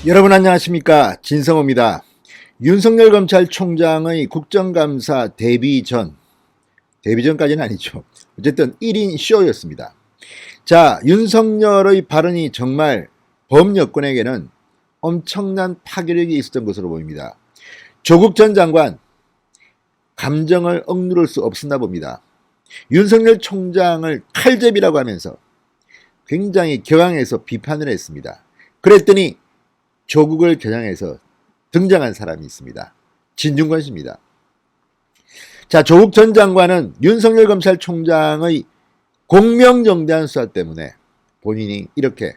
여러분 안녕하십니까, 진성호입니다. 윤석열 검찰총장의 국정감사 데뷔 전까지는 아니죠. 어쨌든 1인 쇼였습니다. 자, 윤석열의 발언이 정말 범여권에게는 엄청난 파괴력이 있었던 것으로 보입니다. 조국 전 장관 감정을 억누를 수 없었나 봅니다. 윤석열 총장을 칼제비라고 하면서 굉장히 격앙해서 비판을 했습니다. 그랬더니 조국을 겨냥해서 등장한 사람이 있습니다. 진중권 씨입니다. 자, 조국 전 장관은 윤석열 검찰총장의 공명정대한 수사 때문에 본인이 이렇게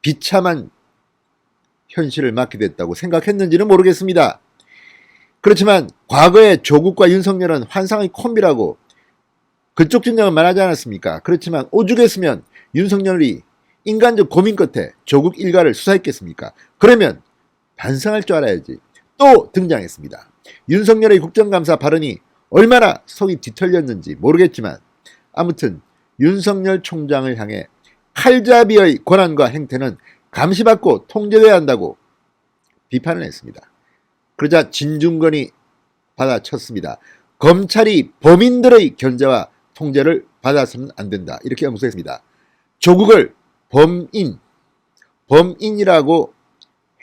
비참한 현실을 맞게 됐다고 생각했는지는 모르겠습니다. 그렇지만 과거에 조국과 윤석열은 환상의 콤비라고 그쪽 진영은 말하지 않았습니까? 그렇지만 오죽했으면 윤석열이 인간적 고민 끝에 조국 일가를 수사했겠습니까? 그러면 반성할 줄 알아야지. 또 등장했습니다. 윤석열의 국정감사 발언이 얼마나 속이 뒤틀렸는지 모르겠지만 아무튼 윤석열 총장을 향해 칼잡이의 권한과 행태는 감시받고 통제돼야 한다고 비판을 했습니다. 그러자 진중권이 받아쳤습니다. 검찰이 범인들의 견제와 통제를 받아서는 안 된다. 이렇게 엄수했습니다. 조국을 범인이라고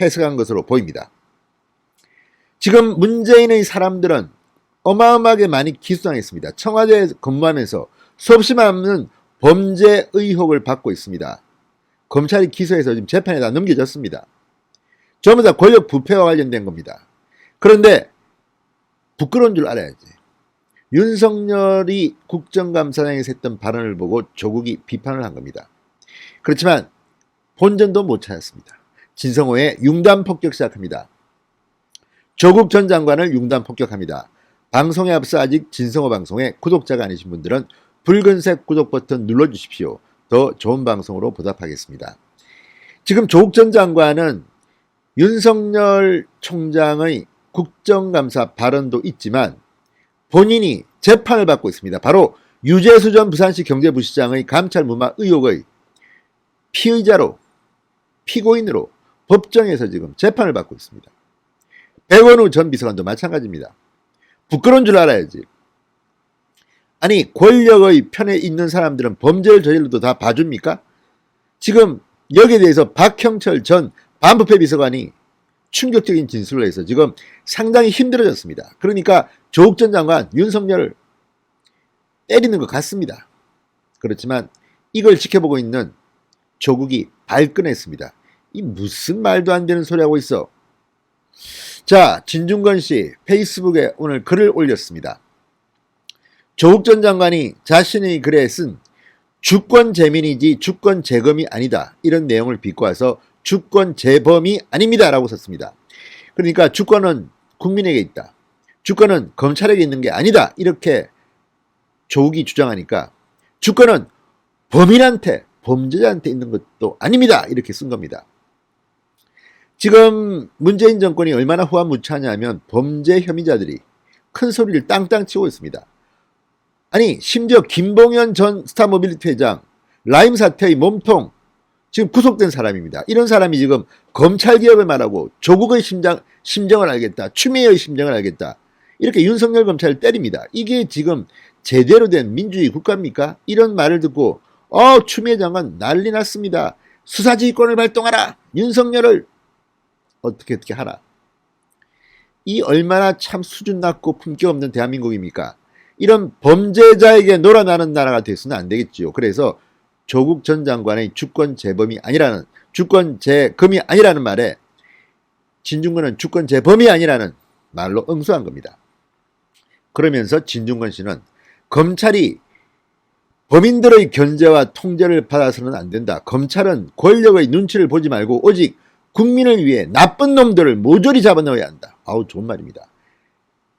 해석한 것으로 보입니다. 지금 문재인의 사람들은 어마어마하게 많이 기소당했습니다. 청와대에 근무하면서 수없이 많은 범죄 의혹을 받고 있습니다. 검찰이 기소해서 지금 재판에다 넘겨졌습니다. 전부 다 권력 부패와 관련된 겁니다. 그런데 부끄러운 줄 알아야지. 윤석열이 국정감사장에서 했던 발언을 보고 조국이 비판을 한 겁니다. 그렇지만 본전도 못 찾았습니다. 진성호의 융단 폭격 시작합니다. 조국 전 장관을 융단 폭격합니다. 방송에 앞서 아직 진성호 방송에 구독자가 아니신 분들은 붉은색 구독 버튼 눌러주십시오. 더 좋은 방송으로 보답하겠습니다. 지금 조국 전 장관은 윤석열 총장의 국정감사 발언도 있지만 본인이 재판을 받고 있습니다. 바로 유재수 전 부산시 경제부시장의 감찰 무마 의혹의 피고인으로 법정에서 지금 재판을 받고 있습니다. 백원우 전 비서관도 마찬가지입니다. 부끄러운 줄 알아야지. 아니, 권력의 편에 있는 사람들은 범죄를 저질러도 다 봐줍니까? 지금 여기에 대해서 박형철 전 반부패 비서관이 충격적인 진술을 해서 지금 상당히 힘들어졌습니다. 그러니까 조국 전 장관 윤석열을 때리는 것 같습니다. 그렇지만 이걸 지켜보고 있는 조국이 발끈했습니다. 이 무슨 말도 안 되는 소리 하고 있어. 자, 진중권 씨 페이스북에 오늘 글을 올렸습니다. 조국 전 장관이 자신의 글에 쓴 주권 재민이지 주권 재검이 아니다. 이런 내용을 비꼬아서 주권 재범이 아닙니다. 라고 썼습니다. 그러니까 주권은 국민에게 있다. 주권은 검찰에게 있는 게 아니다. 이렇게 조국이 주장하니까 주권은 범인한테, 범죄자한테 있는 것도 아닙니다. 이렇게 쓴 겁니다. 지금 문재인 정권이 얼마나 후한무치하냐면 범죄 혐의자들이 큰 소리를 땅땅 치고 있습니다. 아니, 심지어 김봉현 전 스타모빌리티 회장 라임 사태의 몸통 지금 구속된 사람입니다. 이런 사람이 지금 검찰개혁을 말하고 조국의 심정을 알겠다. 추미애의 심정을 알겠다. 이렇게 윤석열 검찰을 때립니다. 이게 지금 제대로 된 민주주의 국가입니까? 이런 말을 듣고 추미애 장관 난리 났습니다. 수사지휘권을 발동하라. 윤석열을 어떻게 하라. 이 얼마나 참 수준 낮고 품격 없는 대한민국입니까? 이런 범죄자에게 놀아나는 나라가 돼서는 안 되겠지요. 그래서 조국 전 장관의 주권 재범이 아니라는, 주권 재검이 아니라는 말에 진중권은 주권 재범이 아니라는 말로 응수한 겁니다. 그러면서 진중권 씨는 검찰이 범인들의 견제와 통제를 받아서는 안 된다. 검찰은 권력의 눈치를 보지 말고 오직 국민을 위해 나쁜 놈들을 모조리 잡아넣어야 한다. 좋은 말입니다.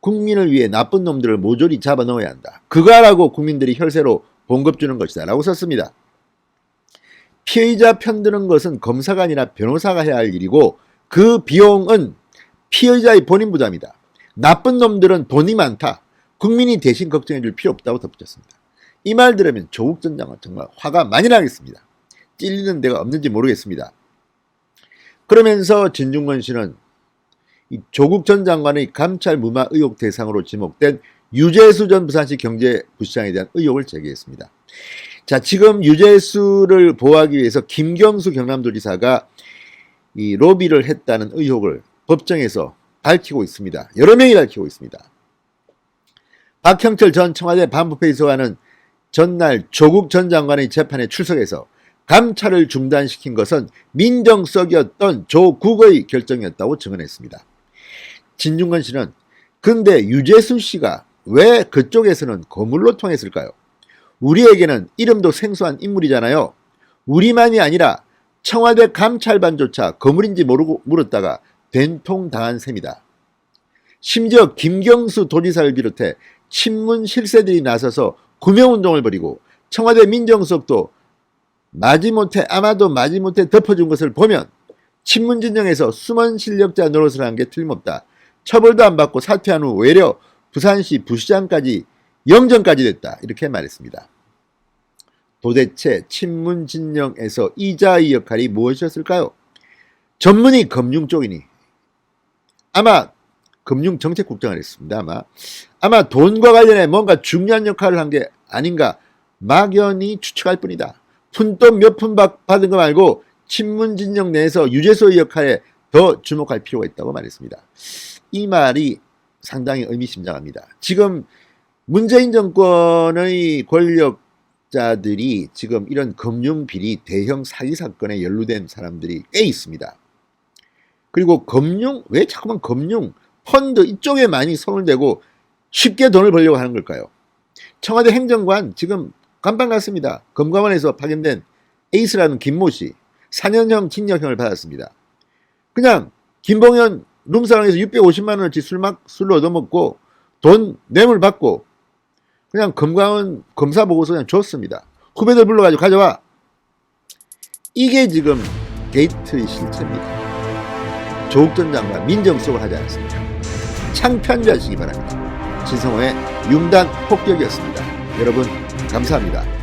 국민을 위해 나쁜 놈들을 모조리 잡아넣어야 한다. 그거라고 국민들이 혈세로 봉급 주는 것이다. 라고 썼습니다. 피의자 편드는 것은 검사가 아니라 변호사가 해야 할 일이고 그 비용은 피의자의 본인 부담이다. 나쁜 놈들은 돈이 많다. 국민이 대신 걱정해 줄 필요 없다고 덧붙였습니다. 이 말 들으면 조국 전 장관 정말 화가 많이 나겠습니다. 찔리는 데가 없는지 모르겠습니다. 그러면서 진중권 씨는 이 조국 전 장관의 감찰 무마 의혹 대상으로 지목된 유재수 전 부산시 경제부시장에 대한 의혹을 제기했습니다. 자, 지금 유재수를 보호하기 위해서 김경수 경남도지사가 이 로비를 했다는 의혹을 법정에서 밝히고 있습니다. 여러 명이 밝히고 있습니다. 박형철 전 청와대 반부패비서관은 전날 조국 전 장관의 재판에 출석해서 감찰을 중단시킨 것은 민정석이었던 조국의 결정이었다고 증언했습니다. 진중권 씨는 근데 유재수 씨가 왜 그쪽에서는 거물로 통했을까요? 우리에게는 이름도 생소한 인물이잖아요. 우리만이 아니라 청와대 감찰반조차 거물인지 모르고 물었다가 된통당한 셈이다. 심지어 김경수 도지사를 비롯해 친문 실세들이 나서서 구명운동을 벌이고 청와대 민정수석도 아마도 마지못해 덮어준 것을 보면 친문 진영에서 숨은 실력자 노릇을 한 게 틀림없다. 처벌도 안 받고 사퇴한 후 외려 부산시 부시장까지 영전까지 됐다. 이렇게 말했습니다. 도대체 친문 진영에서 이자의 역할이 무엇이었을까요? 전문이 금융 쪽이니 아마 금융정책국장을 했습니다. 아마 돈과 관련해 뭔가 중요한 역할을 한 게 아닌가 막연히 추측할 뿐이다. 푼돈 몇 푼 받은 거 말고 친문 진영 내에서 유재수의 역할에 더 주목할 필요가 있다고 말했습니다. 이 말이 상당히 의미심장합니다. 지금 문재인 정권의 권력자들이 지금 이런 금융비리 대형 사기 사건에 연루된 사람들이 꽤 있습니다. 그리고 왜 자꾸만 금융, 펀드 이쪽에 많이 손을 대고 쉽게 돈을 벌려고 하는 걸까요? 청와대 행정관 지금 간판 같습니다. 검감원에서 파견된 에이스라는 김모 씨 4년형 징역형을 받았습니다. 그냥 김봉현 룸사롱에서 650만 원어치 술 얻어먹고 돈 뇌물 받고 그냥 검감원 검사 보고서 그냥 줬습니다. 후배들 불러가지고 가져와. 이게 지금 게이트의 실체입니다. 조국 전 장관 민정수석을 하지 않았습니다. 창피하시기 바랍니다. 진성호의 융단 폭격이었습니다. 여러분 감사합니다.